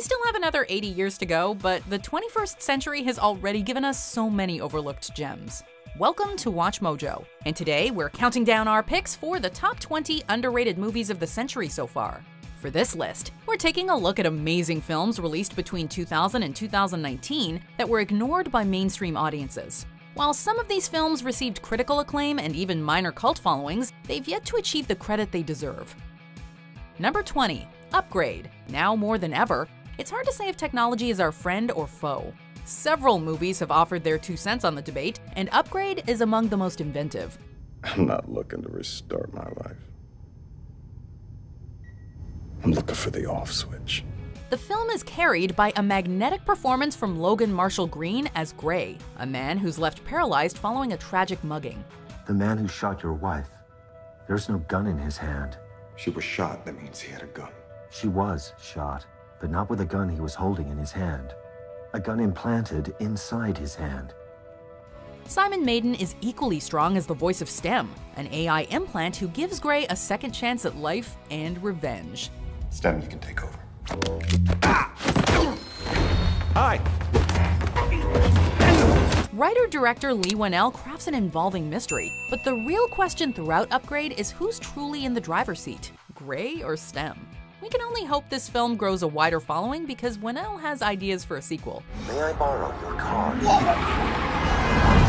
We still have another 80 years to go, but the 21st century has already given us so many overlooked gems. Welcome to Watch Mojo, and today we're counting down our picks for the top 20 underrated movies of the century so far. For this list, we're taking a look at amazing films released between 2000 and 2019 that were ignored by mainstream audiences. While some of these films received critical acclaim and even minor cult followings, they've yet to achieve the credit they deserve. Number 20. Upgrade. Now more than ever, it's hard to say if technology is our friend or foe. Several movies have offered their 2 cents on the debate, and Upgrade is among the most inventive. I'm not looking to restart my life. I'm looking for the off switch. The film is carried by a magnetic performance from Logan Marshall Green as Gray, a man who's left paralyzed following a tragic mugging. The man who shot your wife, there's no gun in his hand. She was shot, that means he had a gun. She was shot, but not with a gun he was holding in his hand. A gun implanted inside his hand. Simon Maiden is equally strong as the voice of STEM, an AI implant who gives Gray a second chance at life and revenge. STEM, you can take over. Hi! Writer-director Leigh Whannell crafts an involving mystery, but the real question throughout Upgrade is who's truly in the driver's seat, Gray or STEM? We can only hope this film grows a wider following because Whannell has ideas for a sequel. May I borrow your car?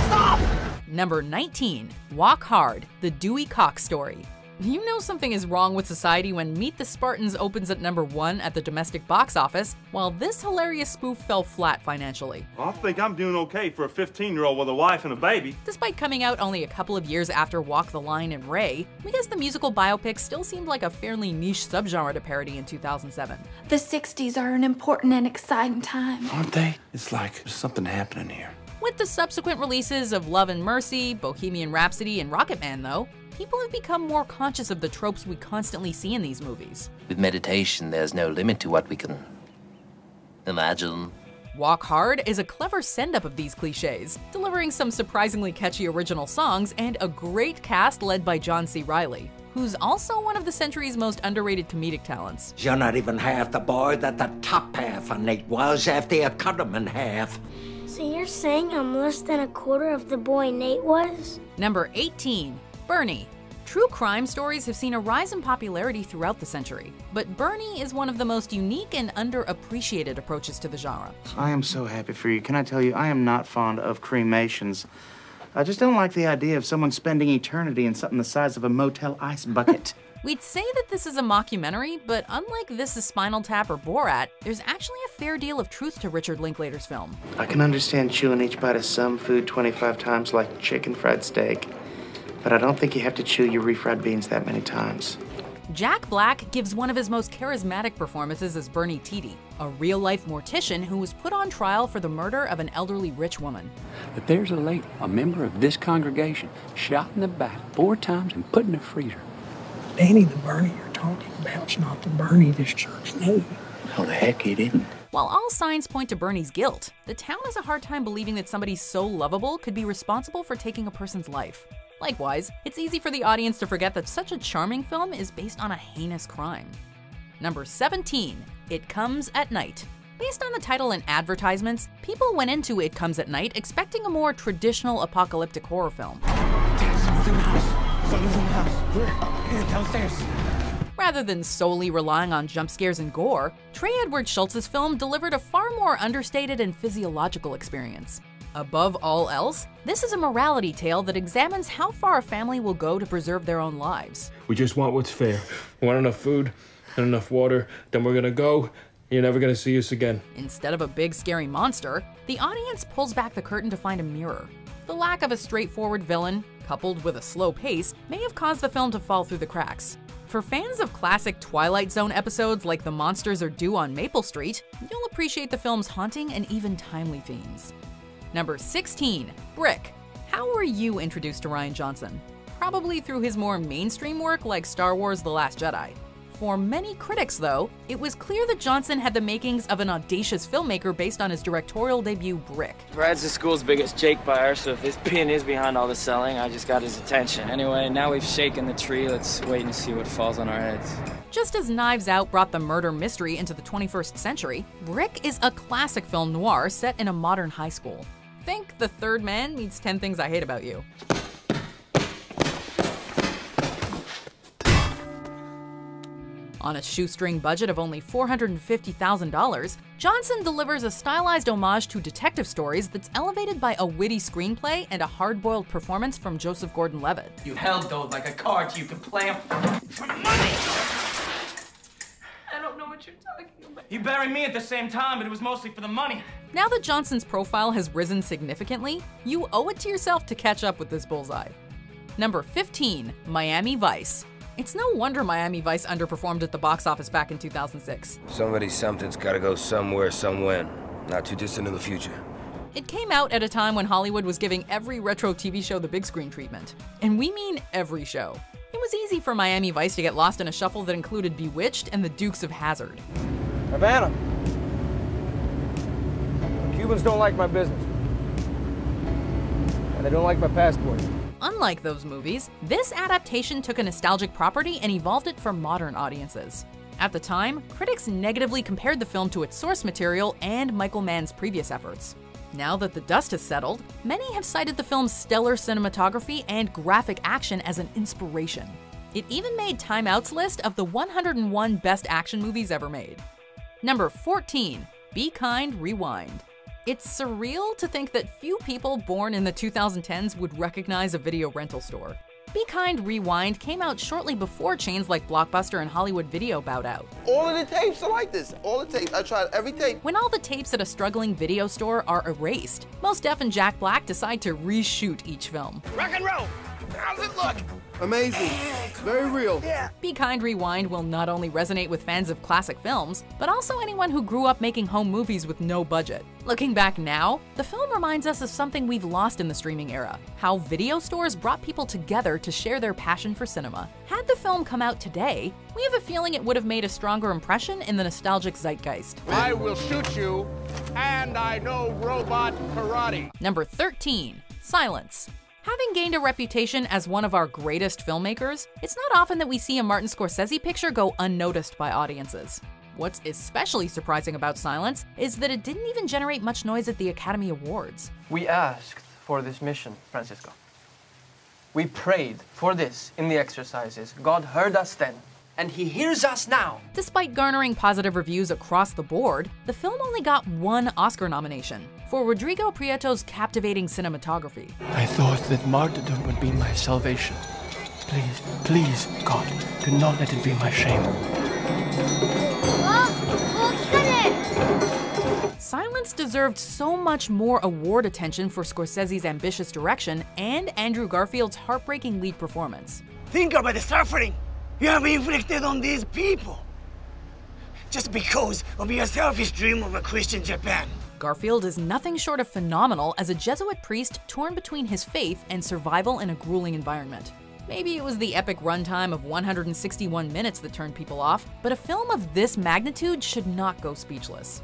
Stop! Number 19. Walk Hard, the Dewey Cox Story. You know something is wrong with society when Meet the Spartans opens at number 1 at the domestic box office, while this hilarious spoof fell flat financially. I think I'm doing okay for a 15-year-old with a wife and a baby. Despite coming out only a couple of years after Walk the Line and Ray, we guess the musical biopic still seemed like a fairly niche subgenre to parody in 2007. The 60s are an important and exciting time. Aren't they? It's like there's something happening here. With the subsequent releases of Love and Mercy, Bohemian Rhapsody, and Rocketman, though, people have become more conscious of the tropes we constantly see in these movies. With meditation, there's no limit to what we can imagine. Walk Hard is a clever send-up of these cliches, delivering some surprisingly catchy original songs and a great cast led by John C. Reilly, who's also one of the century's most underrated comedic talents. You're not even half the boy that the top half of Nate was after you cut him in half. So you're saying I'm less than a quarter of the boy Nate was? Number 18. Bernie. True crime stories have seen a rise in popularity throughout the century, but Bernie is one of the most unique and underappreciated approaches to the genre. I am so happy for you. Can I tell you, I am not fond of cremations. I just don't like the idea of someone spending eternity in something the size of a motel ice bucket. We'd say that this is a mockumentary, but unlike This Is Spinal Tap or Borat, there's actually a fair deal of truth to Richard Linklater's film. I can understand chewing each bite of some food 25 times like chicken fried steak, but I don't think you have to chew your refried beans that many times. Jack Black gives one of his most charismatic performances as Bernie Tiede, a real-life mortician who was put on trial for the murder of an elderly rich woman. But there's a lady, a member of this congregation, shot in the back 4 times and put in a freezer. Danny, the Bernie you're talking about's not the Bernie this church knew. How the heck he didn't? While all signs point to Bernie's guilt, the town has a hard time believing that somebody so lovable could be responsible for taking a person's life. Likewise, it's easy for the audience to forget that such a charming film is based on a heinous crime. Number 17. It Comes at Night. Based on the title and advertisements, people went into It Comes at Night expecting a more traditional apocalyptic horror film. Someone's in the house. Someone's in the house. We're downstairs. Rather than solely relying on jump scares and gore, Trey Edward Schultz's film delivered a far more understated and physiological experience. Above all else, this is a morality tale that examines how far a family will go to preserve their own lives. We just want what's fair. We want enough food and enough water, then we're gonna go. You're never gonna see us again. Instead of a big scary monster, the audience pulls back the curtain to find a mirror. The lack of a straightforward villain, coupled with a slow pace, may have caused the film to fall through the cracks. For fans of classic Twilight Zone episodes like The Monsters Are Due on Maple Street, you'll appreciate the film's haunting and even timely themes. Number 16. Brick. How were you introduced to Rian Johnson? Probably through his more mainstream work like Star Wars: The Last Jedi. For many critics, though, it was clear that Johnson had the makings of an audacious filmmaker based on his directorial debut, Brick. Brad's the school's biggest Jake buyer, so if this pin is behind all the selling, I just got his attention. Anyway, now we've shaken the tree, let's wait and see what falls on our heads. Just as Knives Out brought the murder mystery into the 21st century, Brick is a classic film noir set in a modern high school. Think The Third Man meets 10 Things I Hate About You. On a shoestring budget of only $450,000, Johnson delivers a stylized homage to detective stories that's elevated by a witty screenplay and a hard-boiled performance from Joseph Gordon-Levitt. You held those like a card you can play them for money! I don't know what you're talking about. You buried me at the same time, but it was mostly for the money. Now that Johnson's profile has risen significantly, you owe it to yourself to catch up with this bullseye. Number 15, Miami Vice. It's no wonder Miami Vice underperformed at the box office back in 2006. Something's gotta go somewhere, somewhen. Not too distant in the future. It came out at a time when Hollywood was giving every retro TV show the big screen treatment. And we mean every show. It was easy for Miami Vice to get lost in a shuffle that included Bewitched and the Dukes of Hazzard. Havana. Cubans don't like my business. And they don't like my passport. Unlike those movies, this adaptation took a nostalgic property and evolved it for modern audiences. At the time, critics negatively compared the film to its source material and Michael Mann's previous efforts. Now that the dust has settled, many have cited the film's stellar cinematography and graphic action as an inspiration. It even made Time Out's list of the 101 best action movies ever made. Number 14, Be Kind, Rewind. It's surreal to think that few people born in the 2010s would recognize a video rental store. Be Kind, Rewind came out shortly before chains like Blockbuster and Hollywood Video bowed out. All of the tapes are like this. All the tapes. I tried every tape. When all the tapes at a struggling video store are erased, Mos Def and Jack Black decide to reshoot each film. Rock and roll. How's it look? Amazing. Very real. Yeah. Be Kind, Rewind will not only resonate with fans of classic films, but also anyone who grew up making home movies with no budget. Looking back now, the film reminds us of something we've lost in the streaming era, how video stores brought people together to share their passion for cinema. Had the film come out today, we have a feeling it would have made a stronger impression in the nostalgic zeitgeist. I will shoot you, and I know robot karate. Number 13, Silence. Having gained a reputation as one of our greatest filmmakers, it's not often that we see a Martin Scorsese picture go unnoticed by audiences. What's especially surprising about Silence is that it didn't even generate much noise at the Academy Awards. We asked for this mission, Francisco. We prayed for this in the exercises. God heard us then, and he hears us now. Despite garnering positive reviews across the board, the film only got one Oscar nomination, for Rodrigo Prieto's captivating cinematography. I thought that martyrdom would be my salvation. Please, please, God, do not let it be my shame. Silence deserved so much more award attention for Scorsese's ambitious direction and Andrew Garfield's heartbreaking lead performance. Think about the suffering you have inflicted on these people, just because of your selfish dream of a Christian Japan. Garfield is nothing short of phenomenal as a Jesuit priest torn between his faith and survival in a grueling environment. Maybe it was the epic runtime of 161 minutes that turned people off, but a film of this magnitude should not go speechless.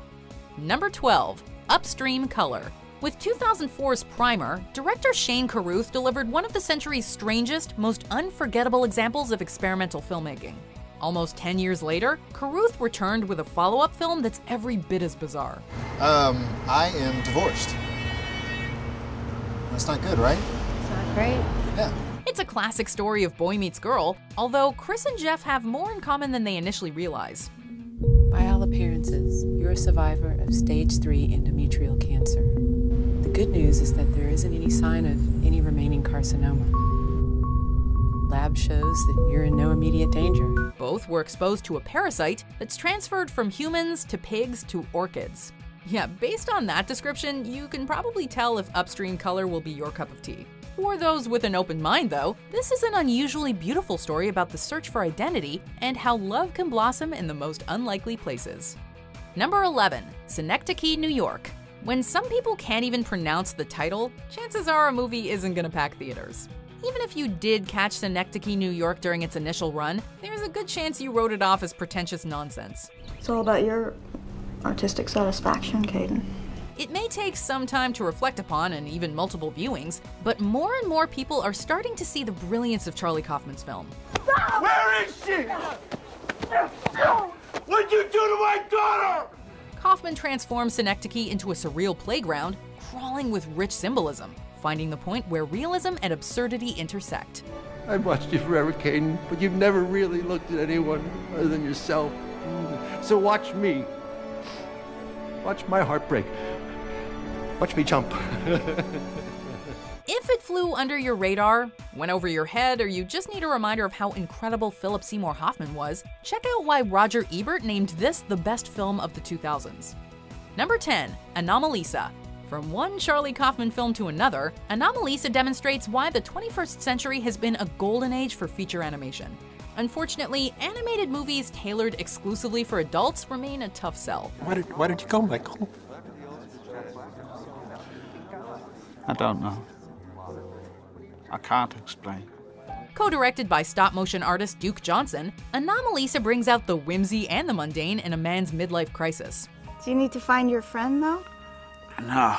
Number 12, Upstream Color. With 2004's Primer, director Shane Carruth delivered one of the century's strangest, most unforgettable examples of experimental filmmaking. Almost 10 years later, Carruth returned with a follow-up film that's every bit as bizarre. I am divorced. That's not good, right? It's not great. Yeah. It's a classic story of boy meets girl, although Chris and Jeff have more in common than they initially realize. By all appearances, you're a survivor of stage 3 endometrial cancer. The good news is that there isn't any sign of any remaining carcinoma. Lab shows that you're in no immediate danger. Both were exposed to a parasite that's transferred from humans to pigs to orchids. Yeah, based on that description, you can probably tell if Upstream Color will be your cup of tea. For those with an open mind, though, this is an unusually beautiful story about the search for identity and how love can blossom in the most unlikely places. Number 11, Synecdoche, New York. When some people can't even pronounce the title, chances are a movie isn't gonna pack theaters. Even if you did catch Synecdoche, New York during its initial run, there's a good chance you wrote it off as pretentious nonsense. It's all about your artistic satisfaction, Caden. It may take some time to reflect upon and even multiple viewings, but more and more people are starting to see the brilliance of Charlie Kaufman's film. Where is she? What'd you do to my daughter? Kaufman transforms Synecdoche into a surreal playground, crawling with rich symbolism, finding the point where realism and absurdity intersect. I've watched you forever, Caden, but you've never really looked at anyone other than yourself. So watch me. Watch my heart break. Watch me jump. If it flew under your radar, went over your head, or you just need a reminder of how incredible Philip Seymour Hoffman was, check out why Roger Ebert named this the best film of the 2000s. Number 10, Anomalisa. From one Charlie Kaufman film to another, Anomalisa demonstrates why the 21st century has been a golden age for feature animation. Unfortunately, animated movies tailored exclusively for adults remain a tough sell. Why did you go, Michael? I don't know. I can't explain. Co-directed by stop-motion artist Duke Johnson, Anomalisa brings out the whimsy and the mundane in a man's midlife crisis. Do you need to find your friend, though? No.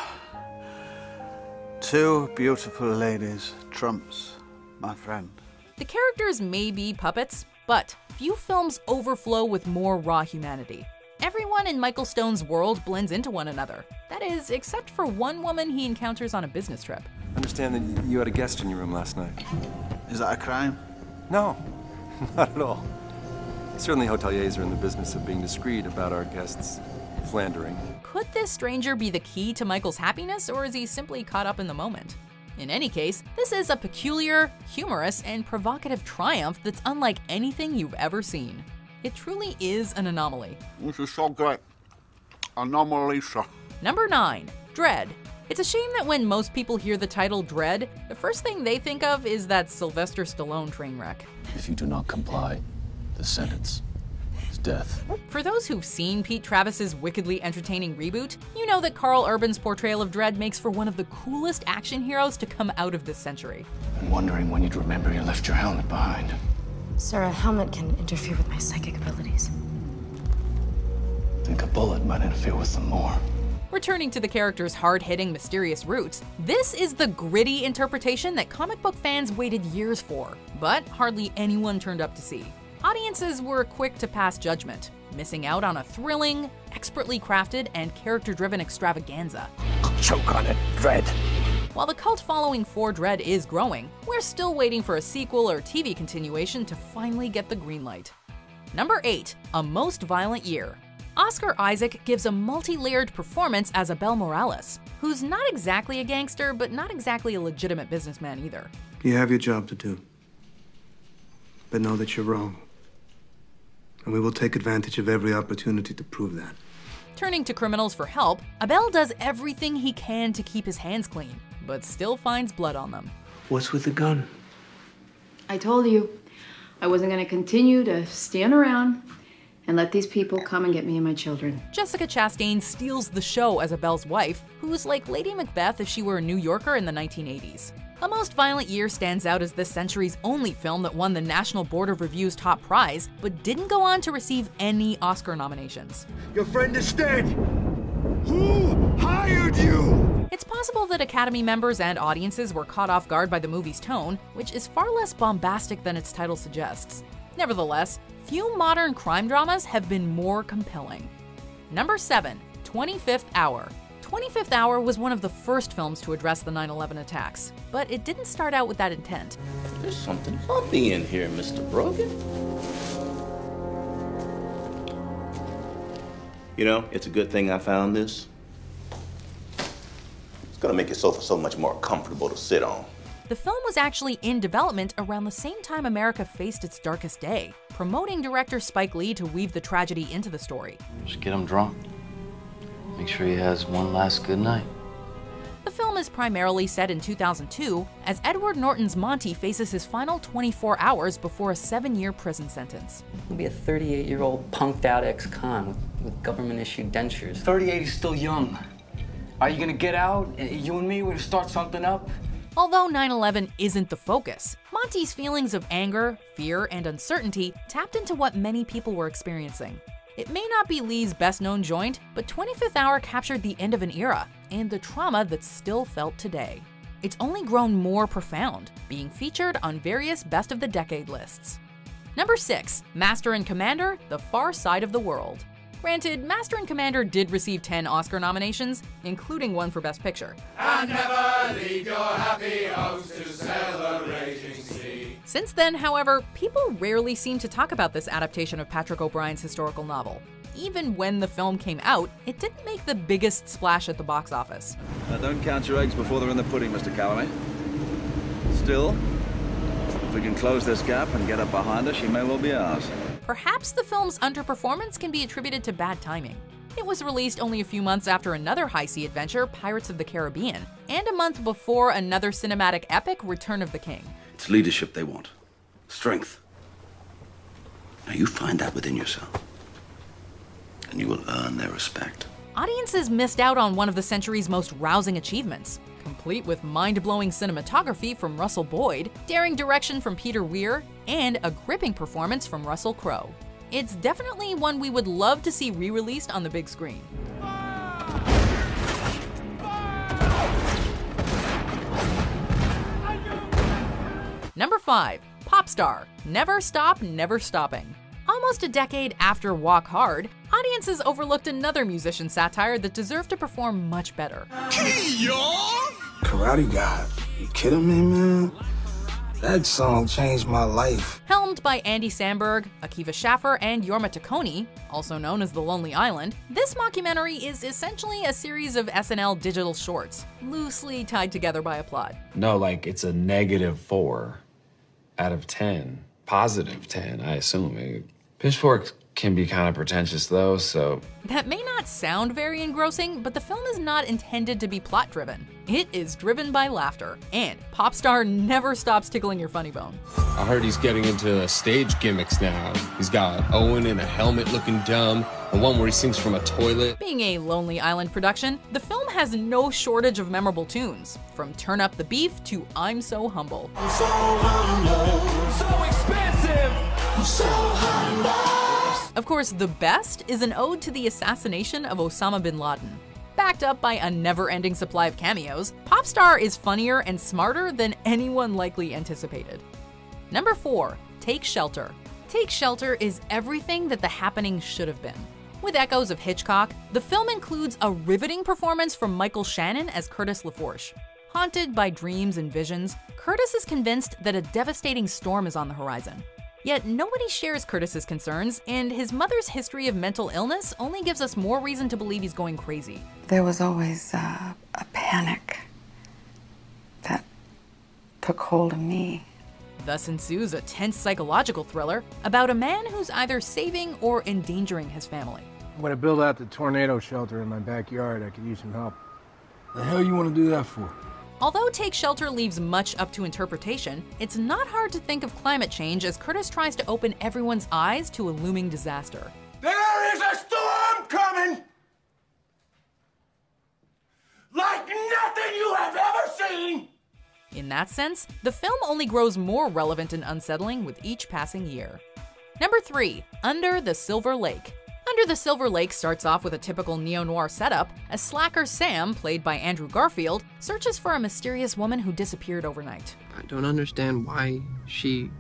Two beautiful ladies trumps my friend. The characters may be puppets, but few films overflow with more raw humanity. Everyone in Michael Stone's world blends into one another. That is, except for one woman he encounters on a business trip. I understand that you had a guest in your room last night. Is that a crime? No, not at all. Certainly hoteliers are in the business of being discreet about our guests philandering. Could this stranger be the key to Michael's happiness, or is he simply caught up in the moment? In any case, this is a peculiar, humorous, and provocative triumph that's unlike anything you've ever seen. It truly is an anomaly. This is so great. Anomalisa. Number 9, Dredd. It's a shame that when most people hear the title Dredd, the first thing they think of is that Sylvester Stallone train wreck. If you do not comply, the sentence is death. For those who've seen Pete Travis's wickedly entertaining reboot, you know that Carl Urban's portrayal of Dredd makes for one of the coolest action heroes to come out of this century. I'm wondering when you'd remember you left your helmet behind. Sir, a helmet can interfere with my psychic abilities. I think a bullet might interfere with them more. Returning to the character's hard-hitting, mysterious roots, this is the gritty interpretation that comic book fans waited years for, but hardly anyone turned up to see. Audiences were quick to pass judgment, missing out on a thrilling, expertly crafted, and character-driven extravaganza. Choke on it, Dredd. While the cult following for Dredd is growing, we're still waiting for a sequel or TV continuation to finally get the green light. Number 8, A Most Violent Year. Oscar Isaac gives a multi-layered performance as Abel Morales, who's not exactly a gangster, but not exactly a legitimate businessman either. You have your job to do, but know that you're wrong. And we will take advantage of every opportunity to prove that. Turning to criminals for help, Abel does everything he can to keep his hands clean, but still finds blood on them. What's with the gun? I told you I wasn't going to continue to stand around and let these people come and get me and my children. Jessica Chastain steals the show as Abel's wife, who's like Lady Macbeth if she were a New Yorker in the 1980s. A Most Violent Year stands out as this century's only film that won the National Board of Review's top prize, but didn't go on to receive any Oscar nominations. Your friend is dead. Who hired you? It's possible that Academy members and audiences were caught off guard by the movie's tone, which is far less bombastic than its title suggests. Nevertheless, few modern crime dramas have been more compelling. Number 7, 25th Hour. 25th Hour was one of the first films to address the 9/11 attacks, but it didn't start out with that intent. There's something bumpy in here, Mr. Brogan. You know, it's a good thing I found this. It's gonna make your sofa so much more comfortable to sit on. The film was actually in development around the same time America faced its darkest day, promoting director Spike Lee to weave the tragedy into the story. Just get him drunk. Make sure he has one last good night. The film is primarily set in 2002, as Edward Norton's Monty faces his final 24 hours before a 7-year prison sentence. He'll be a 38-year-old punked-out ex-con with government-issued dentures. 38 is still young. Are you gonna get out? You and me, we're gonna start something up? Although 9/11 isn't the focus, Monty's feelings of anger, fear, and uncertainty tapped into what many people were experiencing. It may not be Lee's best-known joint, but 25th Hour captured the end of an era and the trauma that's still felt today. It's only grown more profound, being featured on various best of the decade lists. Number 6, Master and Commander: The Far Side of the World. Granted, Master and Commander did receive 10 Oscar nominations, including one for Best Picture. And never leave your happy house to sail the raging sea. Since then, however, people rarely seem to talk about this adaptation of Patrick O'Brian's historical novel. Even when the film came out, it didn't make the biggest splash at the box office. Don't count your eggs before they're in the pudding, Mr. Calamay. Still, if we can close this gap and get up behind us, she may well be ours. Perhaps the film's underperformance can be attributed to bad timing. It was released only a few months after another high-sea adventure, Pirates of the Caribbean, and a month before another cinematic epic, Return of the King. It's leadership they want. Strength. Now you find that within yourself, and you will earn their respect. Audiences missed out on one of the century's most rousing achievements, complete with mind-blowing cinematography from Russell Boyd, daring direction from Peter Weir, and a gripping performance from Russell Crowe. It's definitely one we would love to see re-released on the big screen. Number 5, Pop Star: Never Stop, Never Stopping. Almost a decade after Walk Hard, audiences overlooked another musician satire that deserved to perform much better. Karate God. You kidding me, man? That song changed my life. Helmed by Andy Samberg, Akiva Schaffer, and Jorma Taccone, also known as The Lonely Island, this mockumentary is essentially a series of SNL digital shorts, loosely tied together by a plot. No, like it's a -4 out of 10. Positive 10, I assume. Pitchfork can be kind of pretentious though, so... That may not sound very engrossing, but the film is not intended to be plot-driven. It is driven by laughter, and Pop Star never stops tickling your funny bone. I heard he's getting into stage gimmicks now. He's got Owen in a helmet looking dumb, and one where he sings from a toilet. Being a Lonely Island production, the film has no shortage of memorable tunes, from Turn Up the Beef to I'm So Humble. I'm so humble, so expensive, I'm so humble. Of course, the best is an ode to the assassination of Osama bin Laden. Backed up by a never-ending supply of cameos, Pop Star is funnier and smarter than anyone likely anticipated. Number 4, Take Shelter. Take Shelter is everything that The Happening should have been. With echoes of Hitchcock, the film includes a riveting performance from Michael Shannon as Curtis LaForge. Haunted by dreams and visions, Curtis is convinced that a devastating storm is on the horizon. Yet nobody shares Curtis's concerns, and his mother's history of mental illness only gives us more reason to believe he's going crazy. There was always a panic that took hold of me. Thus ensues a tense psychological thriller about a man who's either saving or endangering his family. I'm gonna build out the tornado shelter in my backyard. I could use some help. The hell you want to do that for? Although Take Shelter leaves much up to interpretation, it's not hard to think of climate change as Curtis tries to open everyone's eyes to a looming disaster. There is a storm coming! Like nothing you have ever seen! In that sense, the film only grows more relevant and unsettling with each passing year. Number 3, Under the Silver Lake. Under the Silver Lake starts off with a typical neo-noir setup, as slacker Sam, played by Andrew Garfield, searches for a mysterious woman who disappeared overnight. I don't understand why she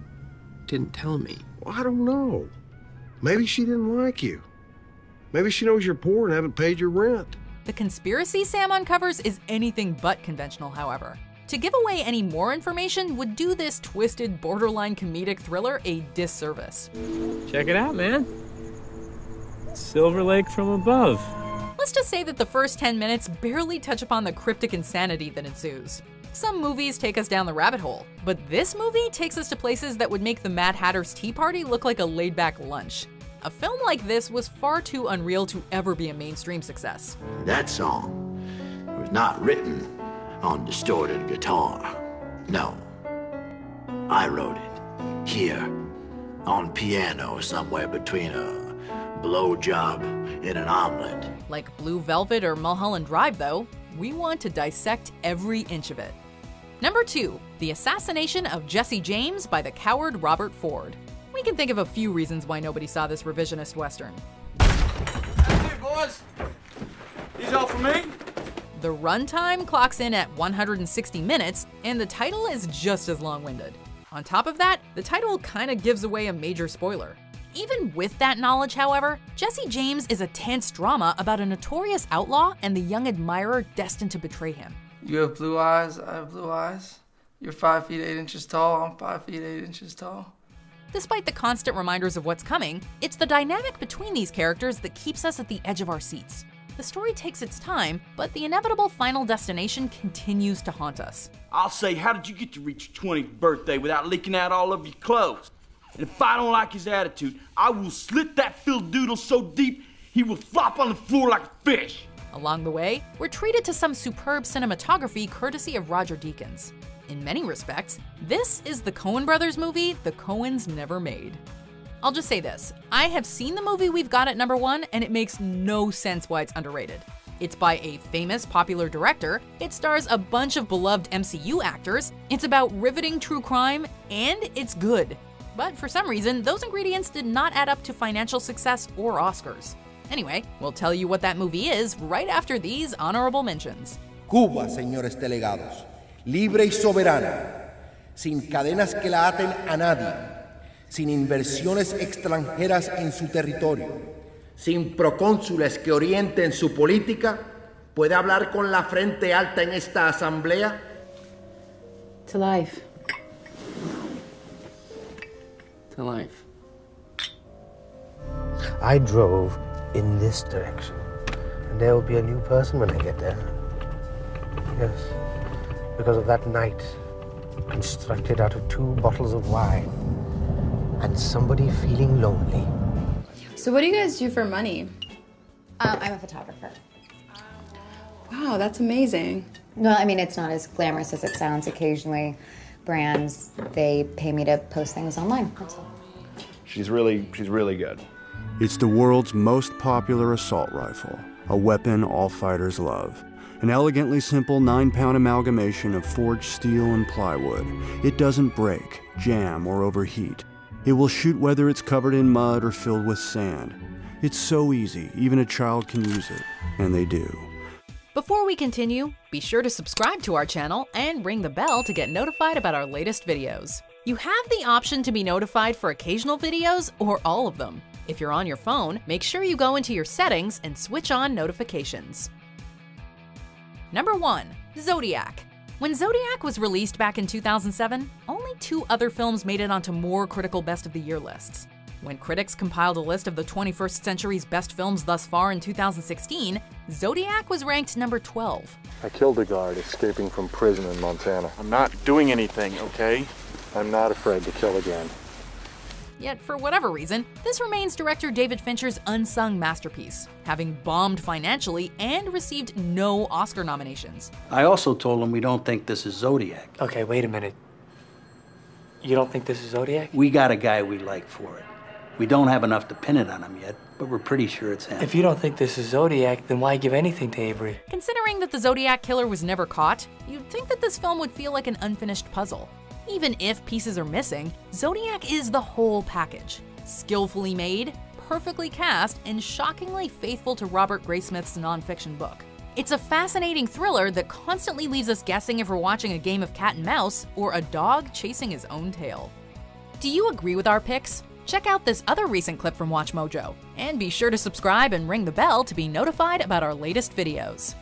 didn't tell me. Well, I don't know. Maybe she didn't like you. Maybe she knows you're poor and haven't paid your rent. The conspiracy Sam uncovers is anything but conventional, however. To give away any more information would do this twisted, borderline comedic thriller a disservice. Check it out, man. Silver Lake from above. Let's just say that the first 10 minutes barely touch upon the cryptic insanity that ensues. Some movies take us down the rabbit hole, but this movie takes us to places that would make the Mad Hatter's Tea Party look like a laid-back lunch. A film like this was far too unreal to ever be a mainstream success. That song was not written on distorted guitar. No. I wrote it here on piano somewhere between a blowjob and an omelet. Like Blue Velvet or Mulholland Drive, though, we want to dissect every inch of it. Number 2, The Assassination of Jesse James by the coward Robert Ford. We can think of a few reasons why nobody saw this revisionist Western. That's it, boys. These all for me? The runtime clocks in at 160 minutes, and the title is just as long-winded. On top of that, the title kinda gives away a major spoiler. Even with that knowledge, however, Jesse James is a tense drama about a notorious outlaw and the young admirer destined to betray him. You have blue eyes, I have blue eyes. You're 5 feet 8 inches tall, I'm 5 feet 8 inches tall. Despite the constant reminders of what's coming, it's the dynamic between these characters that keeps us at the edge of our seats. The story takes its time, but the inevitable final destination continues to haunt us. I'll say, how did you get to reach your 20th birthday without leaking out all of your clothes? And if I don't like his attitude, I will slit that Phil Doodle so deep, he will flop on the floor like a fish. Along the way, we're treated to some superb cinematography courtesy of Roger Deakins. In many respects, this is the Coen brothers movie the Coens never made. I'll just say this, I have seen the movie we've got at number 1, and it makes no sense why it's underrated. It's by a famous, popular director, it stars a bunch of beloved MCU actors, it's about riveting true crime, and it's good. But for some reason, those ingredients did not add up to financial success or Oscars. Anyway, we'll tell you what that movie is right after these honorable mentions. Cuba, señores delegados, libre y soberana, sin cadenas que la aten a nadie, sin inversiones extranjeras en su territorio, sin procónsules que orienten su política, ¿puede hablar con la frente alta en esta asamblea? To life. To life. I drove in this direction, and there will be a new person when I get there. Yes, because of that night, constructed out of 2 bottles of wine, and somebody feeling lonely. So what do you guys do for money? I'm a photographer. Wow, that's amazing. Well, I mean, it's not as glamorous as it sounds. Occasionally, brands, they pay me to post things online. That's all. She's really good. It's the world's most popular assault rifle, a weapon all fighters love. An elegantly simple 9-pound amalgamation of forged steel and plywood. It doesn't break, jam, or overheat. It will shoot whether it's covered in mud or filled with sand. It's so easy, even a child can use it, and they do. Before we continue, be sure to subscribe to our channel and ring the bell to get notified about our latest videos. You have the option to be notified for occasional videos or all of them. If you're on your phone, make sure you go into your settings and switch on notifications. Number 1. Zodiac. When Zodiac was released back in 2007, only 2 other films made it onto more critical Best of the Year lists. When critics compiled a list of the 21st century's best films thus far in 2016, Zodiac was ranked number 12. I killed a guard escaping from prison in Montana. I'm not doing anything, okay? I'm not afraid to kill again. Yet, for whatever reason, this remains director David Fincher's unsung masterpiece, having bombed financially and received no Oscar nominations. I also told him we don't think this is Zodiac. Okay, wait a minute. You don't think this is Zodiac? We got a guy we like for it. We don't have enough to pin it on him yet, but we're pretty sure it's him. If you don't think this is Zodiac, then why give anything to Avery? Considering that the Zodiac killer was never caught, you'd think that this film would feel like an unfinished puzzle. Even if pieces are missing, Zodiac is the whole package. Skillfully made, perfectly cast, and shockingly faithful to Robert Graysmith's nonfiction book. It's a fascinating thriller that constantly leaves us guessing if we're watching a game of cat and mouse or a dog chasing his own tail. Do you agree with our picks? Check out this other recent clip from WatchMojo, and be sure to subscribe and ring the bell to be notified about our latest videos.